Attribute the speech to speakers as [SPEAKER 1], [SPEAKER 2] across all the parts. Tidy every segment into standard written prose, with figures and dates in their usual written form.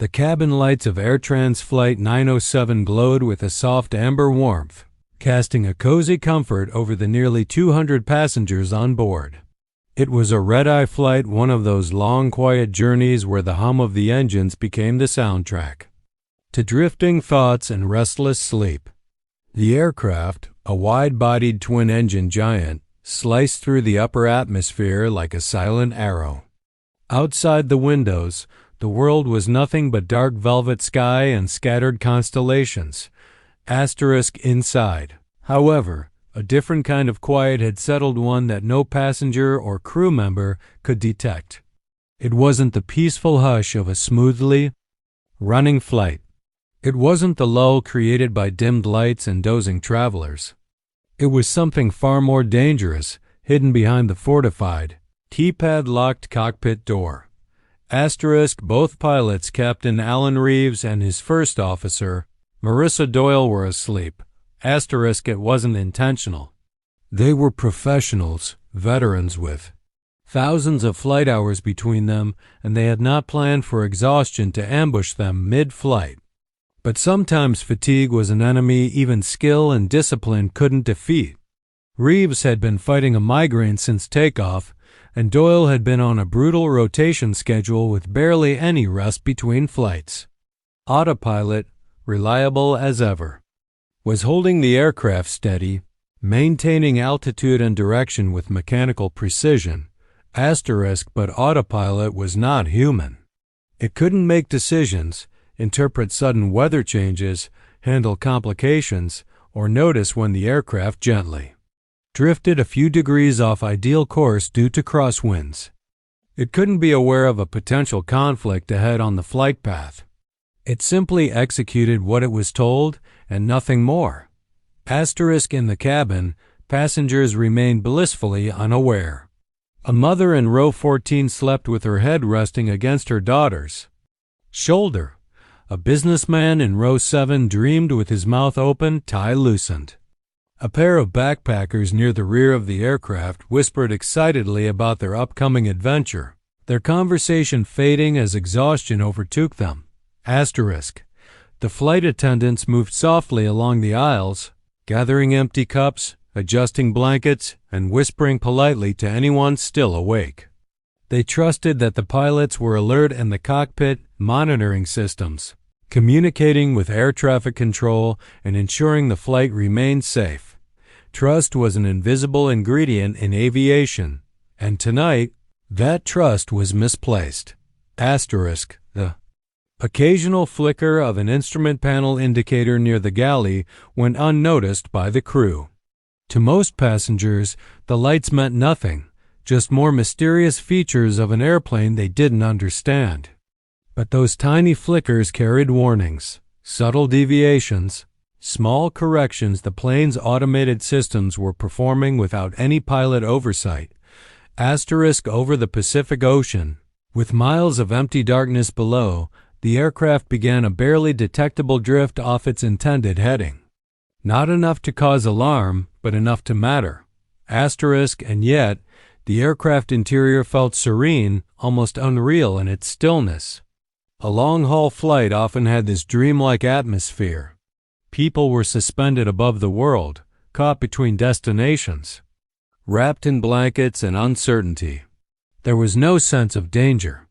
[SPEAKER 1] The cabin lights of AirTrans Flight 907 glowed with a soft amber warmth, casting a cozy comfort over the nearly 200 passengers on board. It was a red-eye flight, one of those long, quiet journeys where the hum of the engines became the soundtrack to drifting thoughts and restless sleep. The aircraft, a wide-bodied twin-engine giant, sliced through the upper atmosphere like a silent arrow. Outside the windows, the world was nothing but dark velvet sky and scattered constellations. Inside, however, a different kind of quiet had settled, one that no passenger or crew member could detect. It wasn't the peaceful hush of a smoothly running flight. It wasn't the lull created by dimmed lights and dozing travelers. It was something far more dangerous, hidden behind the fortified, keypad-locked cockpit door. Both pilots, Captain Alan Reeves and his first officer, Marissa Doyle, were asleep. It wasn't intentional. They were professionals, veterans with thousands of flight hours between them, and they had not planned for exhaustion to ambush them mid-flight. But sometimes fatigue was an enemy even skill and discipline couldn't defeat. Reeves had been fighting a migraine since takeoff, and Doyle had been on a brutal rotation schedule with barely any rest between flights. Autopilot, reliable as ever, was holding the aircraft steady, maintaining altitude and direction with mechanical precision. But autopilot was not human. It couldn't make decisions, interpret sudden weather changes, handle complications, or notice when the aircraft gently drifted a few degrees off ideal course due to crosswinds. It couldn't be aware of a potential conflict ahead on the flight path. It simply executed what it was told and nothing more. In the cabin, passengers remained blissfully unaware. A mother in row 14 slept with her head resting against her daughter's shoulder. A businessman in row 7 dreamed with his mouth open, tie loosened. A pair of backpackers near the rear of the aircraft whispered excitedly about their upcoming adventure, their conversation fading as exhaustion overtook them. The flight attendants moved softly along the aisles, gathering empty cups, adjusting blankets, and whispering politely to anyone still awake. They trusted that the pilots were alert and the cockpit monitoring systems, communicating with air traffic control and ensuring the flight remained safe. Trust was an invisible ingredient in aviation, and tonight, that trust was misplaced. The occasional flicker of an instrument panel indicator near the galley went unnoticed by the crew. To most passengers, the lights meant nothing, just more mysterious features of an airplane they didn't understand. But those tiny flickers carried warnings, subtle deviations, small corrections the plane's automated systems were performing without any pilot oversight. Over the Pacific Ocean, with miles of empty darkness below, the aircraft began a barely detectable drift off its intended heading. Not enough to cause alarm, but enough to matter. And yet, the aircraft interior felt serene, almost unreal in its stillness. A long-haul flight often had this dreamlike atmosphere. People were suspended above the world, caught between destinations, wrapped in blankets and uncertainty. There was no sense of danger,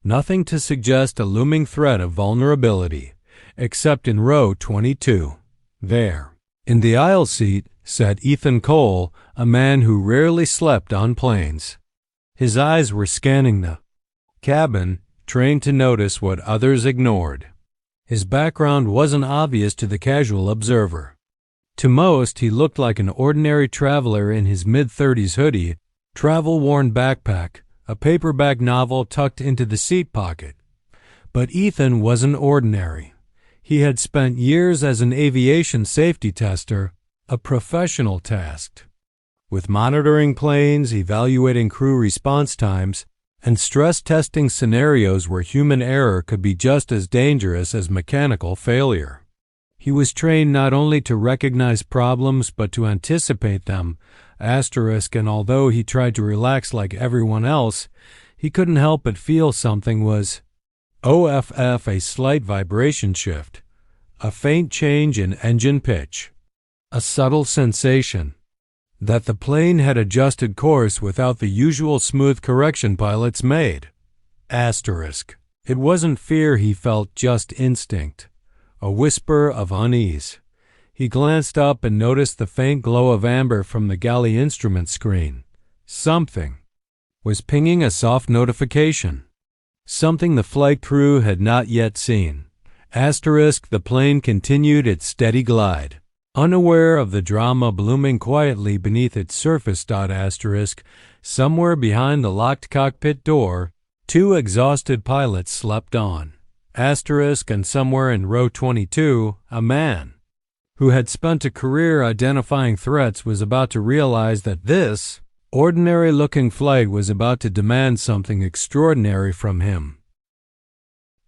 [SPEAKER 1] nothing to suggest a looming threat of vulnerability, except in row 22. There, in the aisle seat, sat Ethan Cole, a man who rarely slept on planes. His eyes were scanning the cabin, trained to notice what others ignored. His background wasn't obvious to the casual observer. To most, he looked like an ordinary traveler in his mid-30s hoodie, travel-worn backpack, a paperback novel tucked into the seat pocket. But Ethan wasn't ordinary. He had spent years as an aviation safety tester, a professional tasked with monitoring planes, evaluating crew response times, and stress-testing scenarios where human error could be just as dangerous as mechanical failure. He was trained not only to recognize problems but to anticipate them, and although he tried to relax like everyone else, he couldn't help but feel something was OFF, a slight vibration shift, a faint change in engine pitch, a subtle sensation that the plane had adjusted course without the usual smooth correction pilots made. Asterisk. It wasn't fear he felt, just instinct, a whisper of unease. He glanced up and noticed the faint glow of amber from the galley instrument screen. Something was pinging a soft notification. Something the flight crew had not yet seen. Asterisk. The plane continued its steady glide, unaware of the drama blooming quietly beneath its surface. Asterisk. Somewhere behind the locked cockpit door, two exhausted pilots slept on. Asterisk. And somewhere in row 22, a man who had spent a career identifying threats was about to realize that this ordinary-looking flight was about to demand something extraordinary from him.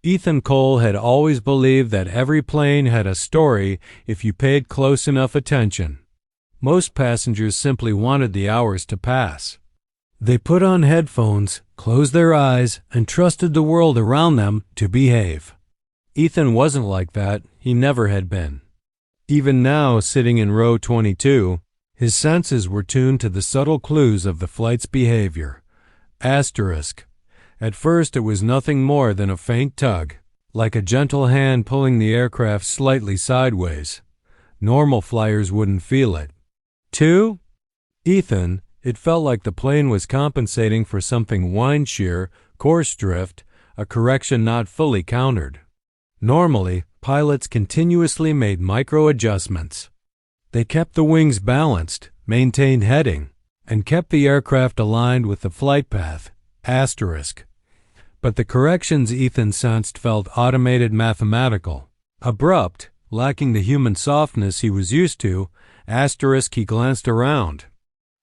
[SPEAKER 1] Ethan Cole had always believed that every plane had a story if you paid close enough attention. Most passengers simply wanted the hours to pass. They put on headphones, closed their eyes, and trusted the world around them to behave. Ethan wasn't like that. He never had been. Even now, sitting in row 22, his senses were tuned to the subtle clues of the flight's behavior. Asterisk. At first it was nothing more than a faint tug, like a gentle hand pulling the aircraft slightly sideways. Normal flyers wouldn't feel it. 2. Ethan, it felt like the plane was compensating for something: wind shear, course drift, a correction not fully countered. Normally, pilots continuously made micro-adjustments. They kept the wings balanced, maintained heading, and kept the aircraft aligned with the flight path. Asterisk. But the corrections Ethan sensed felt automated, mathematical, abrupt, lacking the human softness he was used to. Asterisk. He glanced around.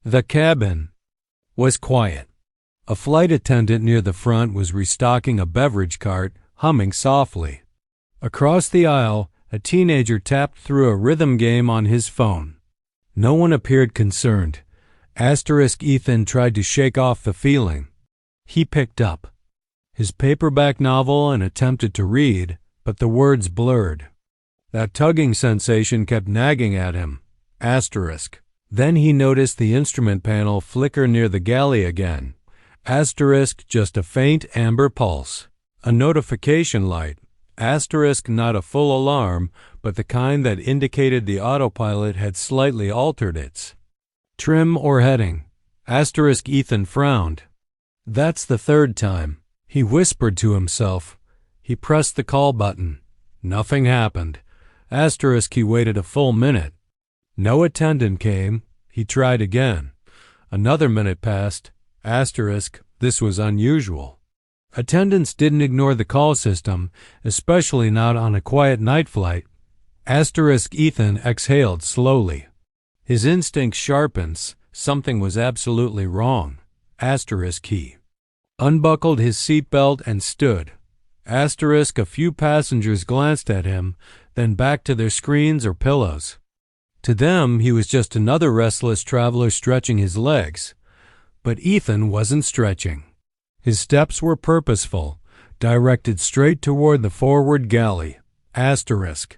[SPEAKER 1] The cabin was quiet. A flight attendant near the front was restocking a beverage cart, humming softly. Across the aisle, a teenager tapped through a rhythm game on his phone. No one appeared concerned. Asterisk. Ethan tried to shake off the feeling. He picked up his paperback novel and attempted to read, but the words blurred. That tugging sensation kept nagging at him. Asterisk. Then he noticed the instrument panel flicker near the galley again. Asterisk. Just a faint amber pulse. A notification light. Asterisk. Not a full alarm, but the kind that indicated the autopilot had slightly altered its trim or heading. Asterisk. Ethan frowned. That's the third time, he whispered to himself. He pressed the call button. Nothing happened. Asterisk. He waited a full minute. No attendant came. He tried again. Another minute passed. Asterisk. This was unusual. Attendants didn't ignore the call system, especially not on a quiet night flight. Asterisk. Ethan exhaled slowly. His instincts sharpened. Something was absolutely wrong. Asterisk. He unbuckled his seatbelt and stood. Asterisk. A few passengers glanced at him, then back to their screens or pillows. To them, he was just another restless traveler stretching his legs. But Ethan wasn't stretching. His steps were purposeful, directed straight toward the forward galley. Asterisk.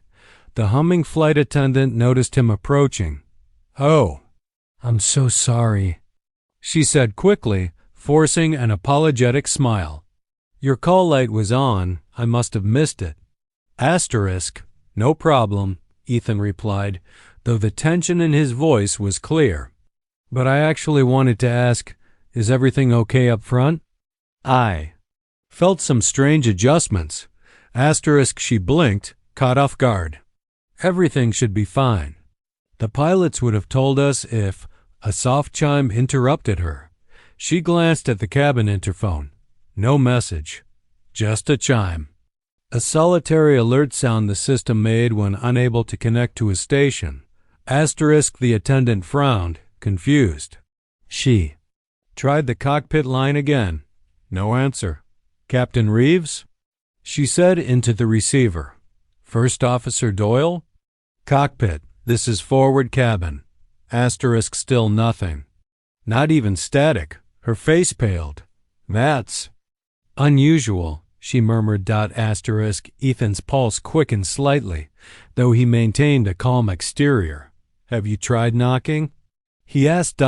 [SPEAKER 1] The humming flight attendant noticed him approaching. "Oh, I'm so sorry," she said quickly, forcing an apologetic smile. "Your call light was on. I must have missed it." Asterisk. "No problem," Ethan replied, though the tension in his voice was clear. "But I actually wanted to ask, is everything okay up front?" I felt some strange adjustments. Asterisk. She blinked, caught off guard. "Everything should be fine. The pilots would have told us if..." A soft chime interrupted her. She glanced at the cabin interphone. No message, just a chime. A solitary alert sound the system made when unable to connect to a station. Asterisk. The attendant frowned, confused. She tried the cockpit line again. No answer. "Captain Reeves?" she said into the receiver. "First Officer Doyle?" "Cockpit. This is forward cabin." Asterisk. Still nothing. Not even static. Her face paled. "That's unusual," she murmured. Ethan's pulse quickened slightly, though he maintained a calm exterior. Have you tried knocking? He asked.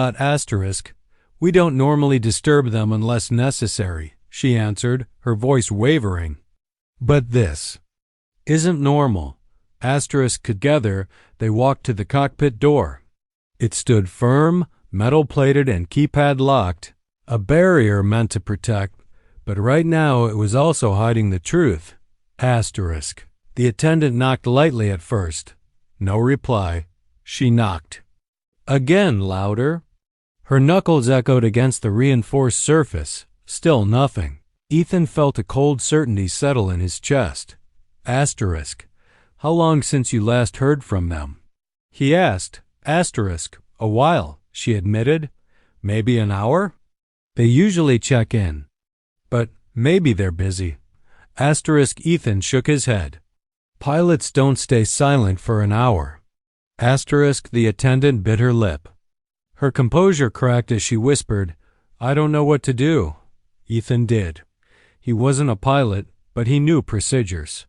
[SPEAKER 1] We don't normally disturb them unless necessary, she answered, her voice wavering. But this isn't normal. Together, they walked to the cockpit door. It stood firm, metal-plated and keypad locked, a barrier meant to protect, but right now it was also hiding the truth. The attendant knocked lightly at first. No reply. She knocked. Again, louder. Her knuckles echoed against the reinforced surface. Still nothing. Ethan felt a cold certainty settle in his chest. How long since you last heard from them? He asked. A while, she admitted. Maybe an hour? They usually check in. But maybe they're busy. Ethan shook his head. Pilots don't stay silent for an hour. The attendant bit her lip. Her composure cracked as she whispered, I don't know what to do. Ethan did. He wasn't a pilot, but he knew procedures.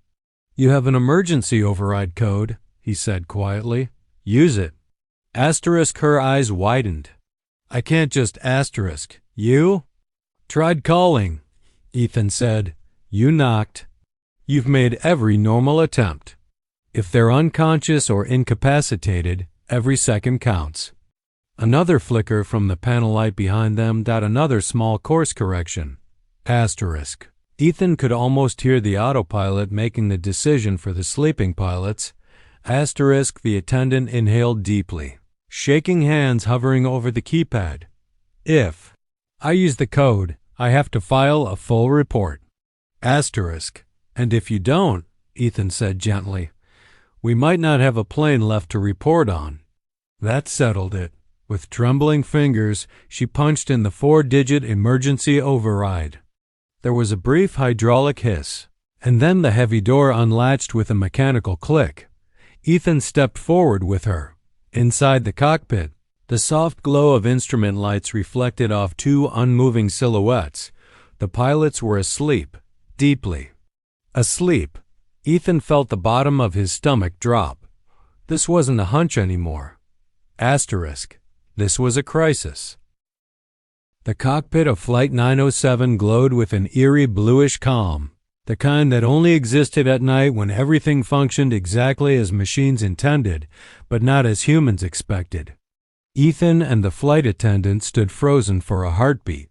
[SPEAKER 1] You have an emergency override code, he said quietly. Use it. Her eyes widened. I can't just You? Tried calling, Ethan said. You knocked. You've made every normal attempt. If they're unconscious or incapacitated, every second counts. Another flicker from the panel light behind them. Another small course correction. Ethan could almost hear the autopilot making the decision for the sleeping pilots. The attendant inhaled deeply, shaking hands hovering over the keypad. If I use the code, I have to file a full report. And if you don't, Ethan said gently, we might not have a plane left to report on. That settled it. With trembling fingers, she punched in the 4-digit emergency override. There was a brief hydraulic hiss, and then the heavy door unlatched with a mechanical click. Ethan stepped forward with her. Inside the cockpit, the soft glow of instrument lights reflected off two unmoving silhouettes. The pilots were asleep, deeply. Asleep. Ethan felt the bottom of his stomach drop. This wasn't a hunch anymore. This was a crisis. The cockpit of Flight 907 glowed with an eerie bluish calm, the kind that only existed at night when everything functioned exactly as machines intended, but not as humans expected. Ethan and the flight attendant stood frozen for a heartbeat,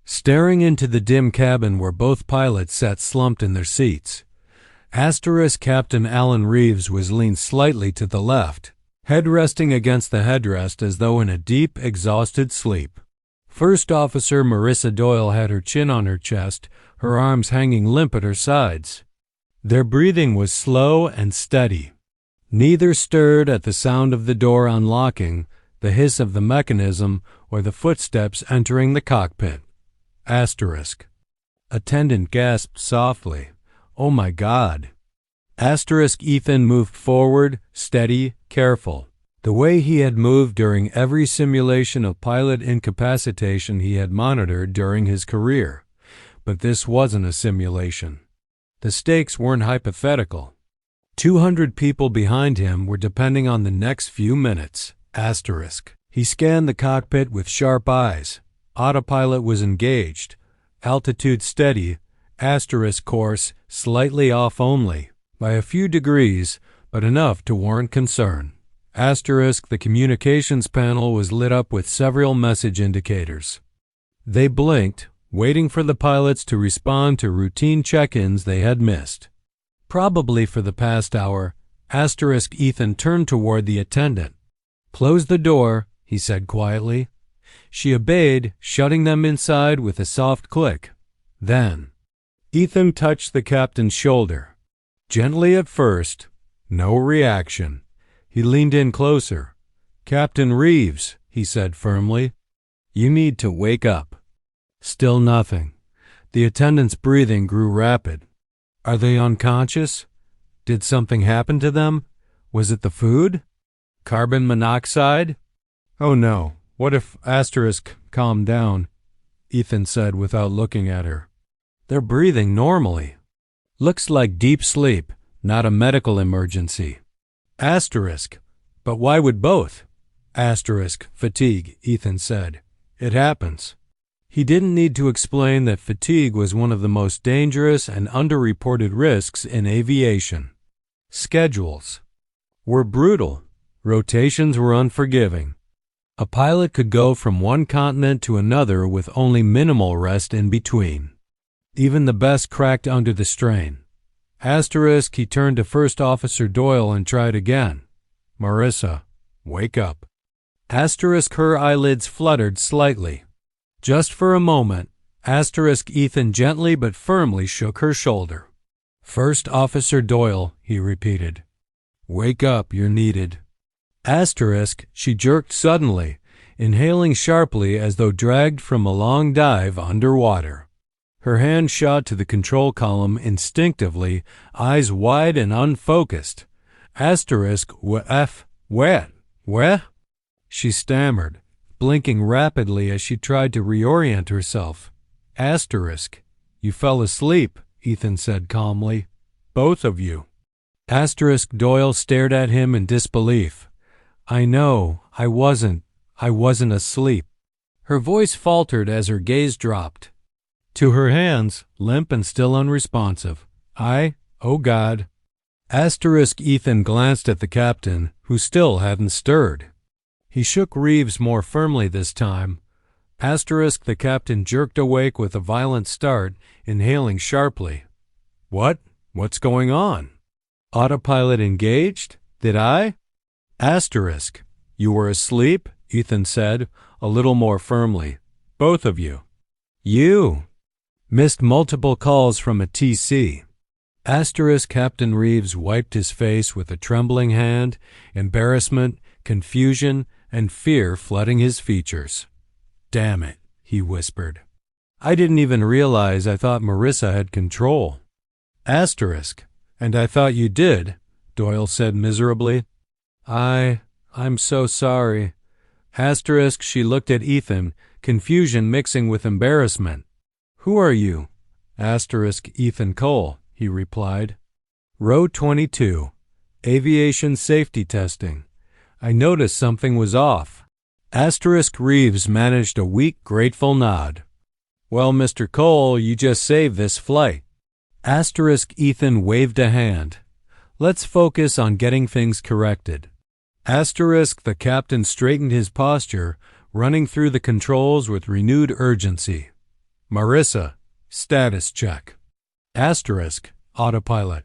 [SPEAKER 1] staring into the dim cabin where both pilots sat slumped in their seats. Captain Alan Reeves was leaned slightly to the left, head resting against the headrest as though in a deep, exhausted sleep. First Officer Marissa Doyle had her chin on her chest, her arms hanging limp at her sides. Their breathing was slow and steady. Neither stirred at the sound of the door unlocking, the hiss of the mechanism, or the footsteps entering the cockpit. Attendant gasped softly. Oh my God. Ethan moved forward, steady, careful, the way he had moved during every simulation of pilot incapacitation he had monitored during his career. But this wasn't a simulation. The stakes weren't hypothetical. 200 people behind him were depending on the next few minutes. He scanned the cockpit with sharp eyes. Autopilot was engaged. Altitude steady. Course slightly off only, by a few degrees, but enough to warrant concern. The communications panel was lit up with several message indicators. They blinked, waiting for the pilots to respond to routine check-ins they had missed. Probably for the past hour, Ethan turned toward the attendant. Close the door, he said quietly. She obeyed, shutting them inside with a soft click. Then Ethan touched the captain's shoulder. Gently at first, no reaction. He leaned in closer. Captain Reeves, he said firmly, you need to wake up. Still nothing. The attendant's breathing grew rapid. Are they unconscious? Did something happen to them? Was it the food? Carbon monoxide? Oh no, what if calmed down? Ethan said without looking at her. They're breathing normally. Looks like deep sleep, not a medical emergency. Asterisk. But why would both? Asterisk. Fatigue, Ethan said. It happens. He didn't need to explain that fatigue was one of the most dangerous and underreported risks in aviation. Schedules were brutal. Rotations were unforgiving. A pilot could go from one continent to another with only minimal rest in between. Even the best cracked under the strain. Asterisk, he turned to First Officer Doyle and tried again. Marissa, wake up. Asterisk, her eyelids fluttered slightly. Just for a moment, Asterisk, Ethan gently but firmly shook her shoulder. First Officer Doyle, he repeated. Wake up, you're needed. Asterisk, she jerked suddenly, inhaling sharply as though dragged from a long dive underwater. Her hand shot to the control column instinctively, eyes wide and unfocused. Asterisk, where? She stammered, blinking rapidly as she tried to reorient herself. Asterisk, you fell asleep, Ethan said calmly. Both of you. Asterisk, Doyle stared at him in disbelief. I know, I wasn't asleep. Her voice faltered as her gaze dropped to her hands, limp and still unresponsive. Oh God. Asterisk, Ethan glanced at the captain, who still hadn't stirred. He shook Reeves more firmly this time. Asterisk, the captain jerked awake with a violent start, inhaling sharply. What's going on? Autopilot engaged? Did I? Asterisk, you were asleep, Ethan said, a little more firmly. Both of you. You. Missed multiple calls from a TC. Asterisk, Captain Reeves wiped his face with a trembling hand, embarrassment, confusion, and fear flooding his features. Damn it, he whispered. I didn't even realize I thought Marissa had control. Asterisk, and I thought you did, Doyle said miserably. I'm so sorry. Asterisk, she looked at Ethan, confusion mixing with embarrassment. Who are you? Asterisk, Ethan Cole, he replied. Row 22, Aviation Safety Testing. I noticed something was off. Asterisk, Reeves managed a weak, grateful nod. Well, Mr. Cole, you just saved this flight. Asterisk, Ethan waved a hand. Let's focus on getting things corrected. Asterisk, the captain straightened his posture, running through the controls with renewed urgency. Marissa, status check. Asterisk, autopilot.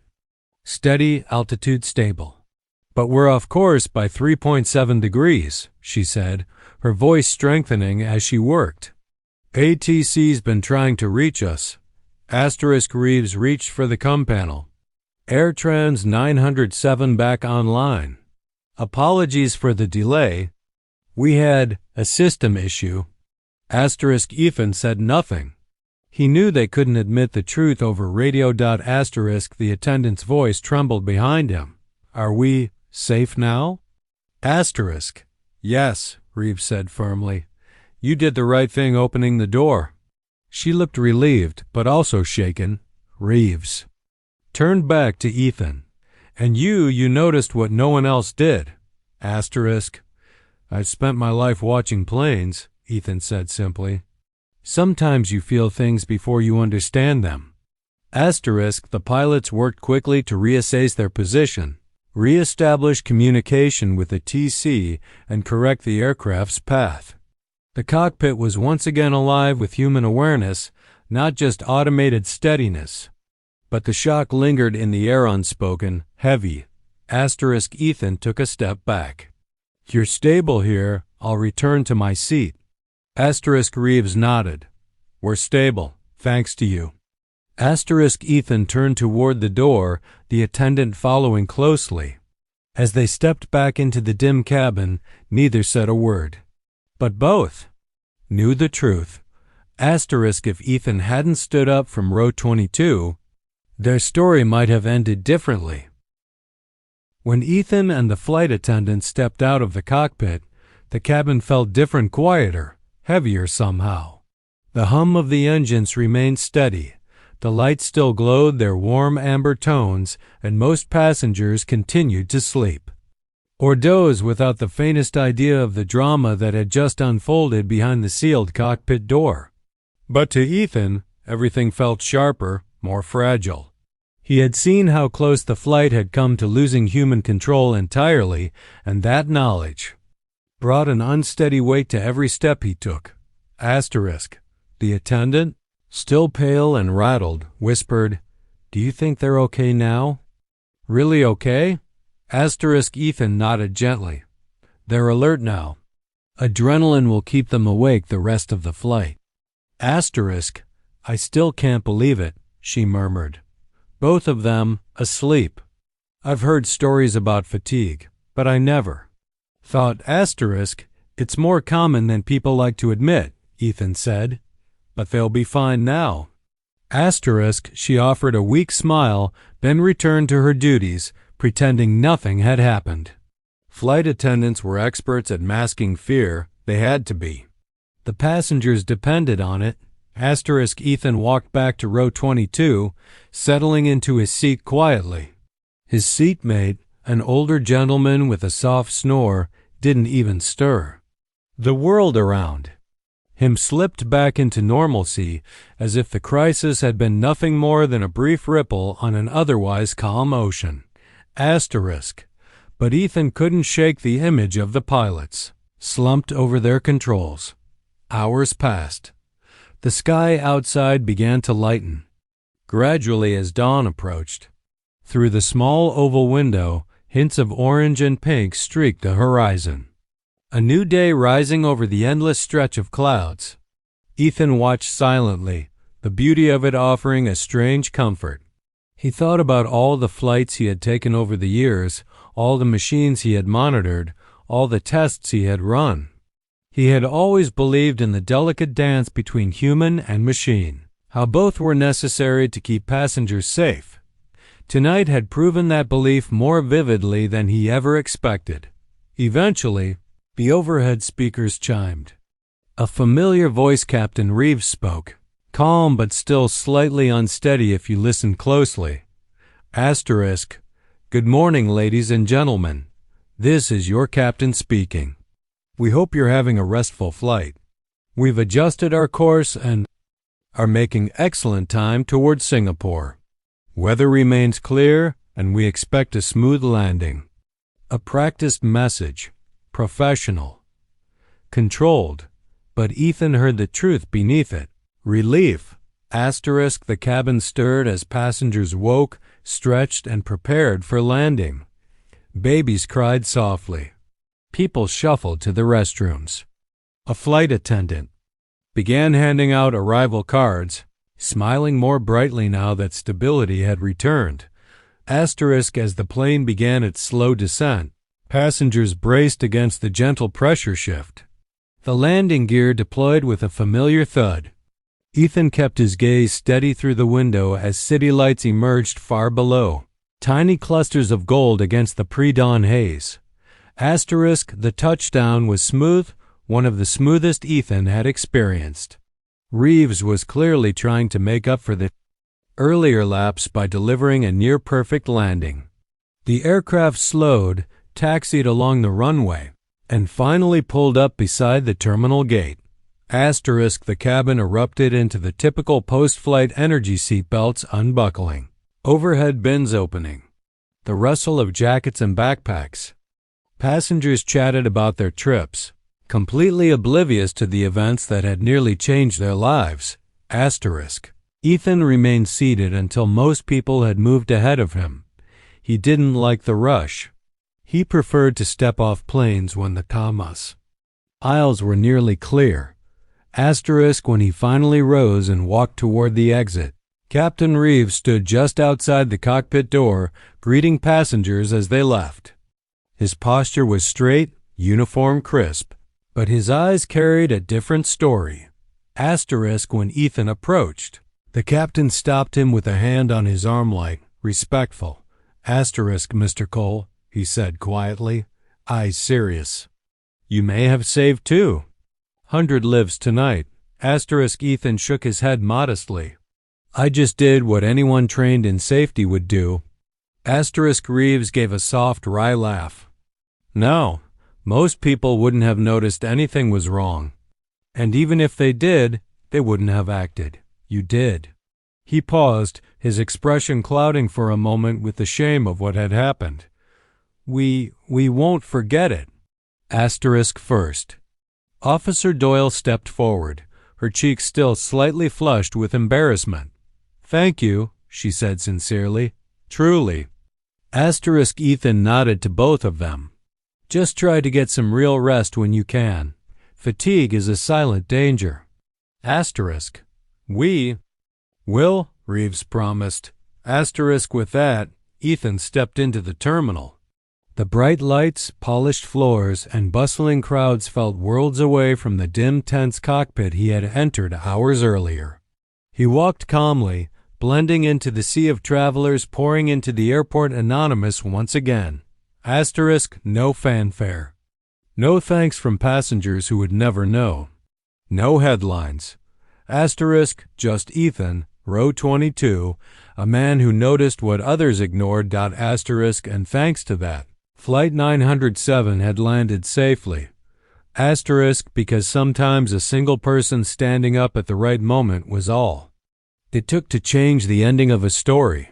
[SPEAKER 1] Steady, altitude stable. But we're off course by 3.7 degrees, she said, her voice strengthening as she worked. ATC's been trying to reach us. Asterisk, Reeves reached for the COM panel. AirTrans 907 back online. Apologies for the delay. We had a system issue. Asterisk, Ethan said nothing. He knew they couldn't admit the truth over radio. Asterisk, the attendant's voice trembled behind him. Are we safe now? Asterisk, yes, Reeves said firmly. You did the right thing opening the door. She looked relieved, but also shaken. Reeves turned back to Ethan. And you noticed what no one else did. Asterisk, I've spent my life watching planes, Ethan said simply. Sometimes you feel things before you understand them. Asterisk, the pilots worked quickly to reassess their position, re-establish communication with the TC, and correct the aircraft's path. The cockpit was once again alive with human awareness, not just automated steadiness. But the shock lingered in the air unspoken, heavy. Asterisk, Ethan took a step back. You're stable here. I'll return to my seat. Asterisk, Reeves nodded. We're stable, thanks to you. Asterisk, Ethan turned toward the door, the attendant following closely. As they stepped back into the dim cabin, neither said a word. But both knew the truth. Asterisk, if Ethan hadn't stood up from row 22, their story might have ended differently. When Ethan and the flight attendant stepped out of the cockpit, the cabin felt different, quieter, heavier somehow. The hum of the engines remained steady, The lights still glowed their warm amber tones, and most passengers continued to sleep or doze without the faintest idea of the drama that had just unfolded behind the sealed cockpit door. But to Ethan, everything felt sharper, more fragile. He had seen how close the flight had come to losing human control entirely, and that knowledge brought an unsteady weight to every step he took. The attendant, still pale and rattled, whispered, "Do you think they're okay now?" "Really okay?" Ethan nodded gently. "They're alert now. Adrenaline will keep them awake the rest of the flight." "I still can't believe it," she murmured. "Both of them asleep. I've heard stories about fatigue, but I never thought it's more common than people like to admit," Ethan said. "But they'll be fine now." She offered a weak smile, then returned to her duties, pretending nothing had happened. Flight attendants were experts at masking fear. They had to be. The passengers depended on it. Ethan walked back to row 22, settling into his seat quietly. His seatmate, an older gentleman with a soft snore, didn't even stir. The world around him slipped back into normalcy, as if the crisis had been nothing more than a brief ripple on an otherwise calm ocean. But Ethan couldn't shake the image of the pilots, slumped over their controls. Hours passed. The sky outside began to lighten, gradually as dawn approached. Through the small oval window, hints of orange and pink streaked the horizon. A new day rising over the endless stretch of clouds. Ethan watched silently, the beauty of it offering a strange comfort. He thought about all the flights he had taken over the years, all the machines he had monitored, all the tests he had run. He had always believed in the delicate dance between human and machine, how both were necessary to keep passengers safe. Tonight had proven that belief more vividly than he ever expected. Eventually, the overhead speakers chimed. A familiar voice, Captain Reeves, spoke, calm but still slightly unsteady if you listened closely. "Good morning, ladies and gentlemen. This is your captain speaking. We hope you're having a restful flight. We've adjusted our course and are making excellent time towards Singapore. Weather remains clear, and we expect a smooth landing." A practiced message, professional, controlled, but Ethan heard the truth beneath it. Relief. The cabin stirred as passengers woke, stretched, and prepared for landing. Babies cried softly. People shuffled to the restrooms. A flight attendant began handing out arrival cards, smiling more brightly now that stability had returned. As the plane began its slow descent, passengers braced against the gentle pressure shift. The landing gear deployed with a familiar thud. Ethan kept his gaze steady through the window as city lights emerged far below, tiny clusters of gold against the pre-dawn haze. The touchdown was smooth, one of the smoothest Ethan had experienced. Reeves was clearly trying to make up for the earlier lapse by delivering a near-perfect landing. The aircraft slowed, taxied along the runway, and finally pulled up beside the terminal gate. The cabin erupted into the typical post-flight energy seatbelts unbuckling, overhead bins opening, the rustle of jackets and backpacks. Passengers chatted about their trips, completely oblivious to the events that had nearly changed their lives. Ethan remained seated until most people had moved ahead of him. He didn't like the rush. He preferred to step off planes when the commas aisles were nearly clear. When he finally rose and walked toward the exit, Captain Reeves stood just outside the cockpit door, greeting passengers as they left. His posture was straight, uniform, crisp, but his eyes carried a different story. When Ethan approached, the captain stopped him with a hand on his arm like, respectful. Mr. Cole, he said quietly, eyes serious. You may have saved 200 lives tonight. Ethan shook his head modestly. I just did what anyone trained in safety would do. Reeves gave a soft, wry laugh. No, most people wouldn't have noticed anything was wrong. And even if they did, they wouldn't have acted. You did. He paused, his expression clouding for a moment with the shame of what had happened. We won't forget it. First. Officer Doyle stepped forward, her cheeks still slightly flushed with embarrassment. Thank you, she said sincerely. Truly. Ethan nodded to both of them. Just try to get some real rest when you can. Fatigue is a silent danger. We will, Reeves promised. With that, Ethan stepped into the terminal. The bright lights, polished floors, and bustling crowds felt worlds away from the dim, tense cockpit he had entered hours earlier. He walked calmly, blending into the sea of travelers pouring into the airport anonymous once again. No fanfare. No thanks from passengers who would never know. No headlines. Just Ethan, row 22, a man who noticed what others ignored. And thanks to that, Flight 907 had landed safely. Because sometimes a single person standing up at the right moment was all it took to change the ending of a story.